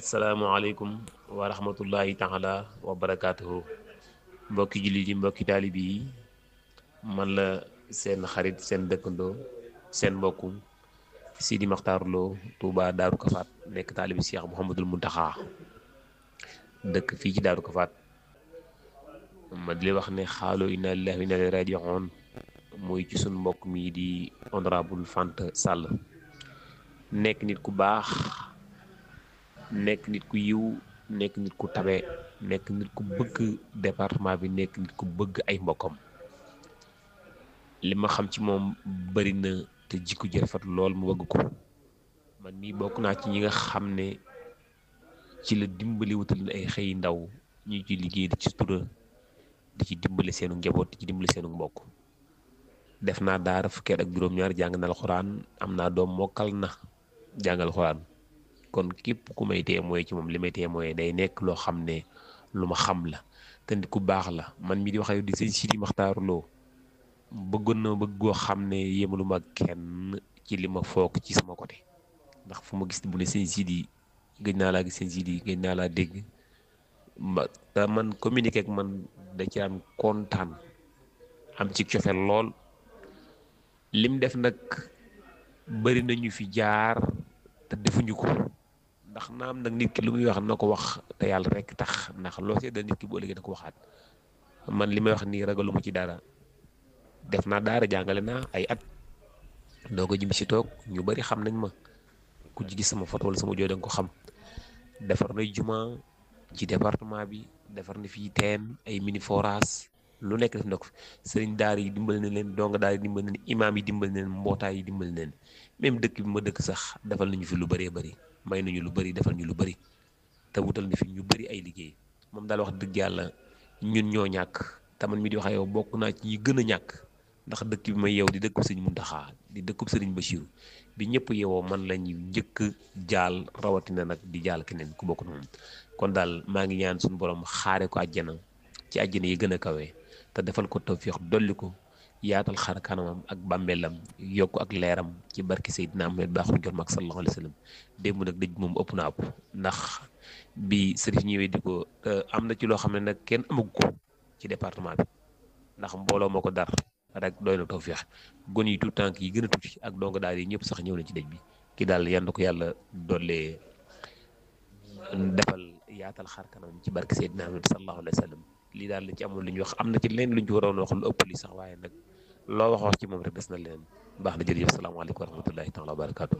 asalaamaaleykum wa rahmatullahi taala wa barakaatuhu mbokki jullit yi mbokki taalibi yi man la seen xarit seen dëkkandoo seen mbokku Sidi Maxtaar Lo Touba Daaru Kafaat nekk taalibi Cheikh Mouhamadul Muntaxa dëkk fii ci Daaru Kafaat ma di wax ne xaaloo inna lillahi wa inna ilayhi raaji'uun muy ci sun mbokk mi di honorable Fanta Sall nekk nit ku baax nekk nit ku yiw nekk nit ku tabe nekk nit ku bëgg département bi nekk nit ku bëgg ay mbokkam li ma xam ci moom bari na te jikko ji rafet lool mu bëgg ko man mii bokk naa ci ñi nga xam ne ci la dimbali wutal na ay xëy ndaw ñu ci liggéey di ci tura di ci dimbali seenu njaboot di ci dimbali seenu mbokk def naa daara fukki at ak juróom-ñaar jàng na alxuraan am naa doom mokkal na jàngal alxuraan kon képp ku may témoin ci moom li may témoin day nekk loo xam ne lu ma xam la te nit ku baax la man mii di wax di sëñ Sidi Maxtaar Lo bëggoon na bëgg goo xam ne yemalu ma kenn ci li ma foog ci sama côté ndax fu ma gis bu ne sëñ Sidi gëj naa laa gis sëñ Sidi gëj naa laa dégg te man communiqué ak man da ci am kontaan am ci cofeel lool lim def nag bari nañu fi jaar te defuñu ko ndax naam nag nit ki lu muy wax na ko wax te yàlla rek tax ndax loo seddal nit ki boo léegi na ko waxaat man li may wax nii ragaluma ci dara def naa daara jàngale naa ay at doo ko jëm si toog ñu bari xam nañ ma ku ci gis sama photo wala sama joo da nga ko xam defar na juma ci département bi defar na fii teen ay mini forage lu nekk def na ko sëriñ daara yi dimbal na leen donga daara yi dimbal na leen imaam yi dimbal na leen mbootaay yi dimbal na leen même dëkk bi ma dëkk sax defal nañu fi lu bëree bëri may nañu lu bëri defal ñu lu bëri te wutal na fi ñu bëri ay liggéey moom daal wax dëgg yàlla ñun ñoo ñàkk te man mi di wax yow bokk naa ci ñi gën a ñàkk ndax dëkk bi may yow di dëkkub sëñ Muntaxa di dëkkub sëriñ Bachir bi ñëpp yewoo man la ñu njëkk jaal rawatina nag di jaal keneen ku bokk moom kon daal maa ngi ñaan suñu borom xaare ko àjjana ci àjjana yi gën a kawe te defal ko tawfiix dolli ko yaatal xar kanamam ak bàmmeelam yokk ak leeram ci barki Seydina Ahmed baaxul jot mag sallallahu alayhi wa sallam démb nag dëj moom ëpp na ëpp ndax bi sëriñ ñëwee di ko am na ci loo xam ne nag kenn amagu ko ci département bi ndax mbooloo moo ko dar rek doy na tawfiix gon yi tout tànk yi gën a tuuti ak donga daal yi ñëpp sax ñëw na ci dëj bi ki daal yan na ko yàlla dollee defal yaatal xar kanamam ci barki Seydina Ahmed sallallahu alayhi wa sallam lii daal la ci amoon lu ñu wax am na ci leen lu ñu ci waroon wax lu ëpp li sax waaye nag loo wax ci moom rek des na leen baax na jërëjëf salaamaaleykum wa rahmatullahi taala wa barakaatu